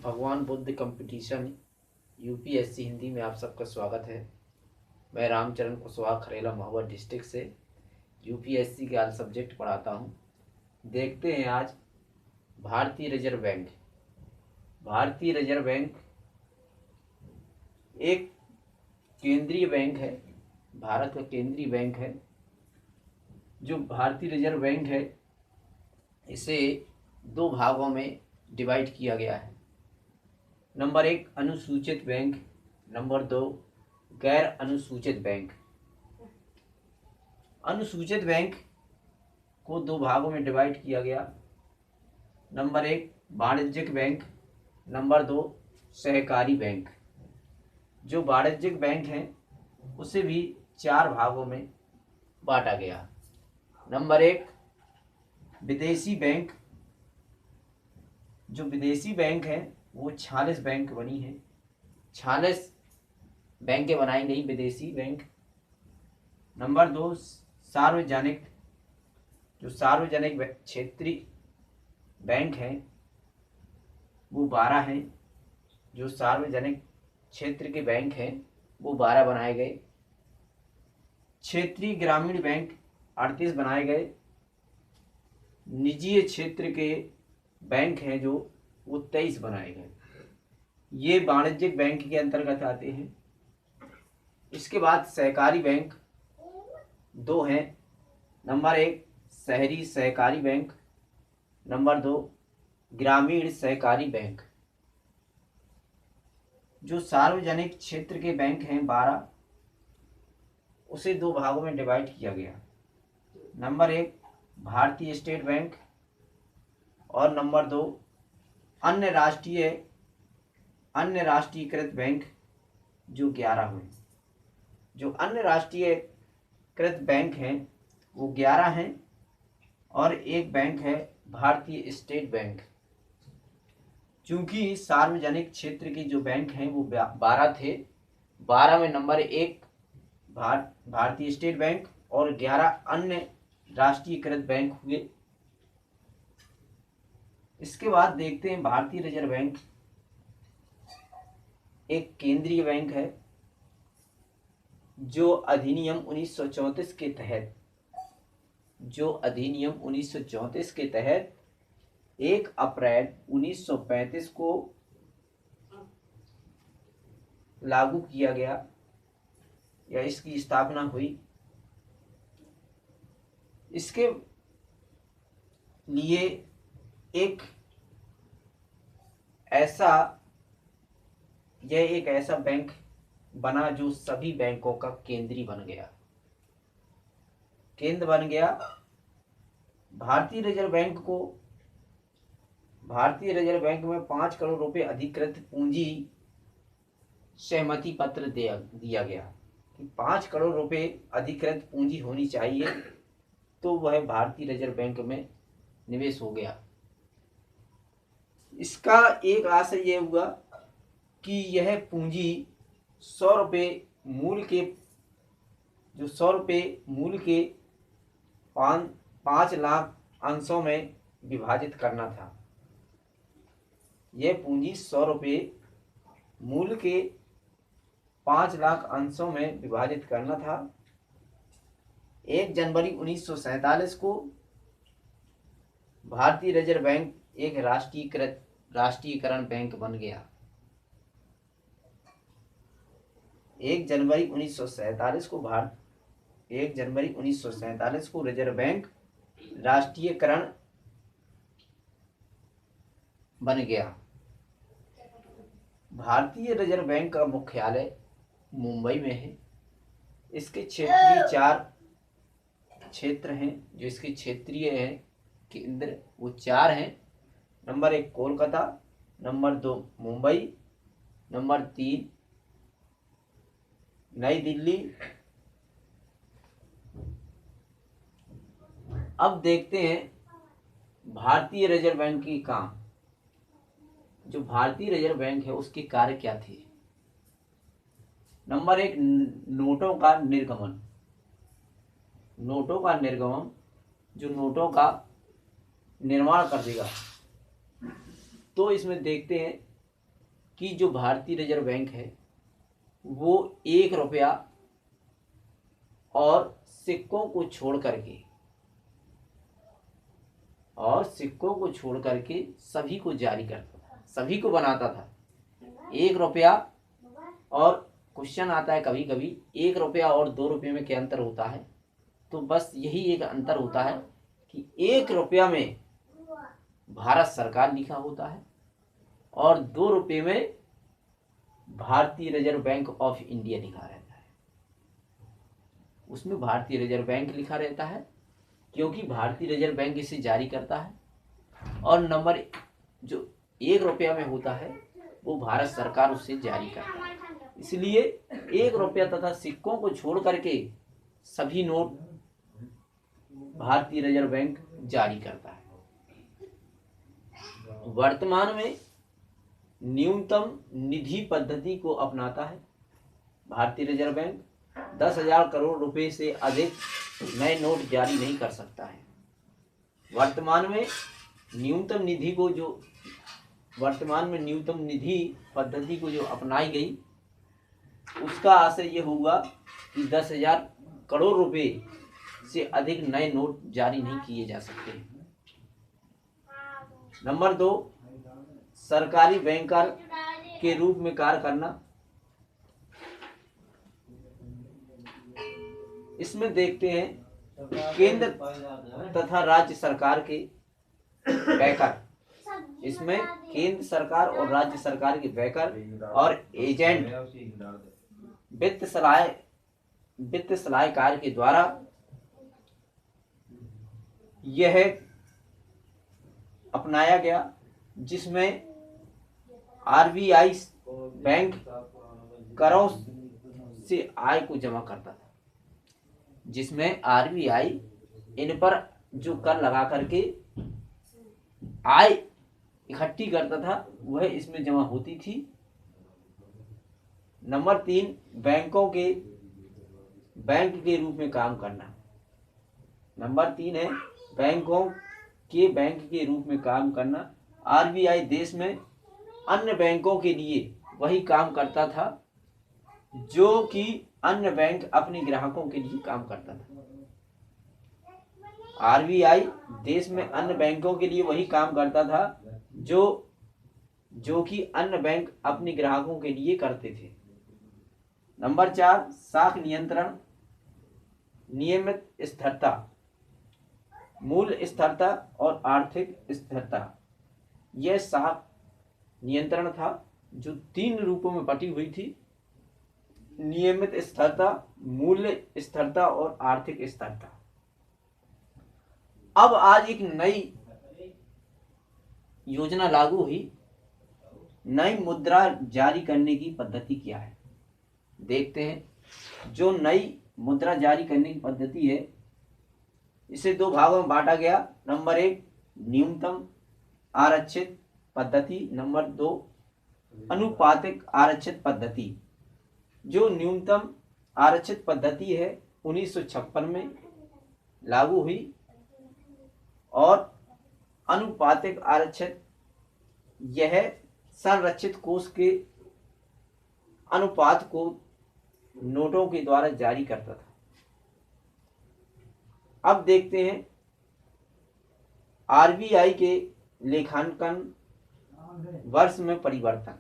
भगवान Buddha competition UPSC Hindi में आप सबका स्वागत है। मैं रामचरण कुशवाहा खरेला महुआ डिस्ट्रिक्ट से यूपीएससी के ऑल सब्जेक्ट पढ़ाता हूँ। देखते हैं आज भारतीय रिजर्व बैंक। भारतीय रिजर्व बैंक एक केंद्रीय बैंक है, भारत का केंद्रीय बैंक है। जो भारतीय रिजर्व बैंक है इसे दो भागों में डिवाइड किया गया है। नंबर 1 अनुसूचित बैंक, नंबर 2 गैर अनुसूचित बैंक। अनुसूचित बैंक को दो भागों में डिवाइड किया गया। नंबर 1 वाणिज्यिक बैंक, नंबर 2 सहकारी बैंक। जो वाणिज्यिक बैंक हैं उसे भी चार भागों में बांटा गया। नंबर 1 विदेशी बैंक। जो विदेशी बैंक है वो 46 बैंक बनी है, 46 बैंकें बनाई गई विदेशी बैंक। नंबर 2 सार्वजनिक। जो सार्वजनिक क्षेत्रीय बैंक हैं वो 12 हैं। जो सार्वजनिक क्षेत्र के बैंक हैं वो 12 बनाए गए। क्षेत्रीय ग्रामीण बैंक 38 बनाए गए। निजी क्षेत्र के बैंक हैं जो वो 23 बनाए गए। ये वाणिज्यिक बैंक के अंतर्गत आते हैं। इसके बाद सहकारी बैंक दो हैं। नंबर 1 शहरी सहकारी बैंक, नंबर 2 ग्रामीण सहकारी बैंक। जो सार्वजनिक क्षेत्र के बैंक हैं 12, उसे दो भागों में डिवाइड किया गया। नंबर 1 भारतीय स्टेट बैंक और नंबर 2 अन्य राष्ट्रीयकृत बैंक, जो 11 हुए। जो अन्य राष्ट्रीयकृत बैंक हैं वो 11 हैं और एक बैंक है भारतीय स्टेट बैंक। चूंकि सार्वजनिक क्षेत्र के जो बैंक हैं वो 12 थे, 12 में नंबर 1 भारतीय स्टेट बैंक और 11 अन्य राष्ट्रीयकृत बैंक हुए। इसके बाद देखते हैं भारतीय रिजर्व बैंक एक केंद्रीय बैंक है जो अधिनियम 1934 के तहत 1 अप्रैल 1935 को लागू किया गया या इसकी स्थापना हुई। इसके लिए एक ऐसा बैंक बना जो सभी बैंकों का केंद्र बन गया। भारतीय रिजर्व बैंक में 5 करोड़ रुपए अधिकृत पूंजी सहमति पत्र दिया गया कि 5 करोड़ रुपए अधिकृत पूंजी होनी चाहिए, तो वह भारतीय रिजर्व बैंक में निवेश हो गया। इसका एक आशय यह हुआ कि यह पूंजी 100 रुपये मूल के 5 लाख अंशों में विभाजित करना था। यह पूंजी 100 रुपये मूल के 5 लाख अंशों में विभाजित करना था। 1 जनवरी 1947 को भारतीय रिजर्व बैंक एक राष्ट्रीयकरण बैंक बन गया। 1 जनवरी 1947 को रिजर्व बैंक राष्ट्रीयकरण बन गया। भारतीय रिजर्व बैंक का मुख्यालय मुंबई में है। इसके क्षेत्रीय 4 क्षेत्र हैं जो इसके क्षेत्रीय हैं केंद्र, वो 4 हैं। Number 1 Kolkata, number 2 Mumbai, number 3 नई दिल्ली। अब देखते हैं भारतीय रिजर्व बैंक की काम। जो भारतीय रिजर्व बैंक है उसके कार्य क्या थे। नंबर 1 नोटों का निर्गमन। जो नोटों का निर्माण कर देगा। तो इसमें देखते हैं कि जो भारतीय रिजर्व बैंक है वो 1 रुपया और सिक्कों को छोड़ करके सभी को जारी करता था, सभी को बनाता था। 1 रुपया और क्वेश्चन आता है कभी कभी 1 रुपया और 2 रुपये में क्या अंतर होता है, तो बस यही एक अंतर होता है कि 1 रुपया में भारत सरकार लिखा होता है और 2 रुपये में भारतीय रिजर्व बैंक ऑफ इंडिया लिखा रहता है। उसमें भारतीय रिजर्व बैंक लिखा रहता है क्योंकि भारतीय रिजर्व बैंक इसे जारी करता है, और नंबर जो 1 रुपया में होता है वो भारत सरकार उससे जारी करता है। इसलिए 1 रुपया तथा सिक्कों को छोड़ करके सभी नोट भारतीय रिजर्व बैंक जारी करता है। वर्तमान में न्यूनतम निधि पद्धति को अपनाता है भारतीय रिजर्व बैंक। 10,000 करोड़ रुपए से अधिक नए नोट जारी नहीं कर सकता है। वर्तमान में न्यूनतम निधि पद्धति को जो अपनाई गई उसका आशय ये होगा कि 10,000 करोड़ रुपए से अधिक नए नोट जारी नहीं किए जा सकते। नंबर 2, सरकारी बैंकर के रूप में कार्य करना। इसमें देखते हैं केंद्र तथा राज्य सरकार के बैंकर, इसमें केंद्र सरकार और राज्य सरकार के बैंकर और एजेंट वित्त सलाहकार के द्वारा यह अपनाया गया, जिसमें आरबीआई बैंक करों से आय को जमा करता था, जिसमें आरबीआई इन पर जो कर लगा करके आय इकट्ठी करता था वह इसमें जमा होती थी। नंबर 3, बैंक के रूप में काम करना। नंबर 3 है बैंक के रूप में काम करना। आरबीआई देश में अन्य बैंकों के लिए वही काम करता था जो कि अन्य बैंक अपने ग्राहकों के लिए काम करता था। आरबीआई देश में अन्य बैंकों के लिए वही काम करता था जो कि अन्य बैंक अपने ग्राहकों के लिए करते थे। नंबर 4, साख नियंत्रण, नियमित स्थिरता, मूल्य स्थिरता और आर्थिक स्थिरता। यह साख नियंत्रण था जो 3 रूपों में बटी हुई थी: नियमित स्थिरता, मूल्य स्थिरता और आर्थिक स्थिरता। अब आज एक नई योजना लागू हुई। नई मुद्रा जारी करने की पद्धति क्या है, देखते हैं। जो नई मुद्रा जारी करने की पद्धति है इसे 2 भागों में बांटा गया। नंबर 1, न्यूनतम आरक्षित पद्धति। नंबर 2, अनुपातिक आरक्षित पद्धति। जो न्यूनतम आरक्षित पद्धति है 1956 में लागू हुई और अनुपातिक आरक्षित यह संरक्षित कोष के अनुपात को नोटों के द्वारा जारी करता था। अब देखते हैं आरबीआई के लेखांकन वर्ष में परिवर्तन।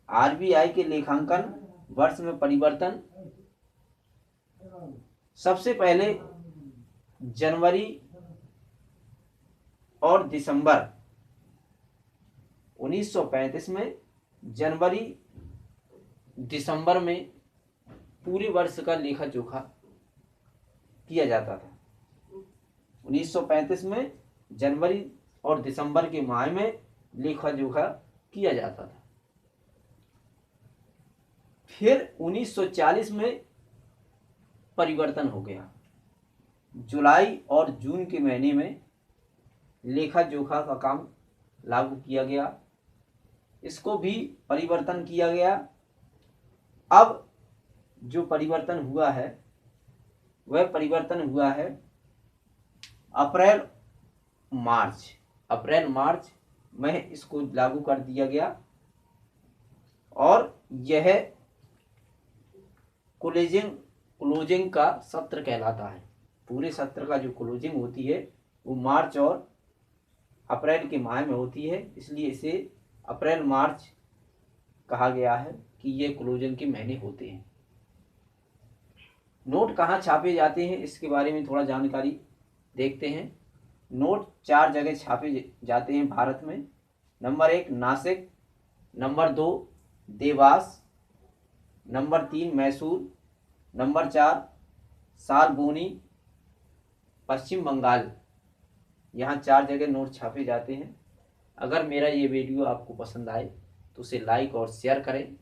आरबीआई के लेखांकन वर्ष में परिवर्तन सबसे पहले जनवरी और दिसंबर 1935 में जनवरी दिसंबर में पूरे वर्ष का लेखा जोखा किया जाता था। 1935 में जनवरी और दिसंबर के माह में लेखा जोखा किया जाता था। फिर 1940 में परिवर्तन हो गया। जुलाई और जून के महीने में लेखा जोखा का काम लागू किया गया, इसको भी परिवर्तन किया गया। अब जो परिवर्तन हुआ है वह परिवर्तन हुआ है अप्रैल मार्च में इसको लागू कर दिया गया। और यह क्लोजिंग का सत्र कहलाता है। पूरे सत्र का जो क्लोजिंग होती है वो मार्च और अप्रैल के माह में होती है, इसलिए इसे अप्रैल मार्च कहा गया है कि ये क्लोजिंग के महीने होते हैं। नोट कहाँ छापे जाते हैं इसके बारे में थोड़ा जानकारी देखते हैं। नोट 4 जगह छापे जाते हैं भारत में। Number 1 Nashik, number 2 Dewas, number 3 Mysore, number 4 Salboni, Paschim Bangal. यहाँ 4 जगह नोट छापे जाते हैं। अगर मेरा ये वीडियो आपको पसंद आए तो उसे लाइक और शेयर करें।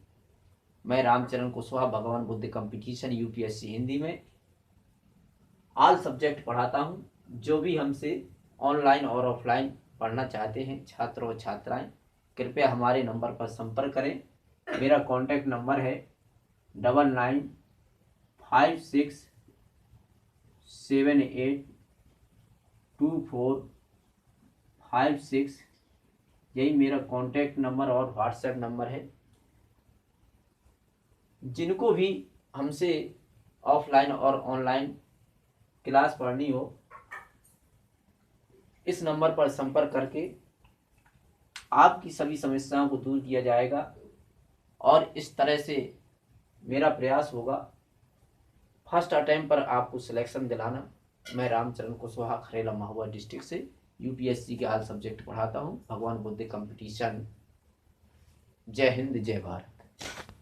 मैं रामचरण कुशवाहा भगवान बुद्ध कंपटीशन यूपीएससी हिंदी में ऑल सब्जेक्ट पढ़ाता हूँ। जो भी हमसे ऑनलाइन और ऑफलाइन पढ़ना चाहते हैं छात्र और छात्राएं, कृपया हमारे नंबर पर संपर्क करें। मेरा कॉन्टैक्ट नंबर है 9956782456। यही मेरा कॉन्टैक्ट नंबर और व्हाट्सएप नंबर है। जिनको भी हमसे ऑफलाइन और ऑनलाइन क्लास पढ़नी हो, इस नंबर पर संपर्क करके आपकी सभी समस्याओं को दूर किया जाएगा और इस तरह से मेरा प्रयास होगा फर्स्ट अटेम्प्ट पर आपको सिलेक्शन दिलाना। मैं रामचरण कुशवाहा खरेला महुआ डिस्ट्रिक्ट से यूपीएससी के ऑल सब्जेक्ट पढ़ाता हूँ। भगवान बुद्ध कंपटीशन। जय हिंद, जय भारत।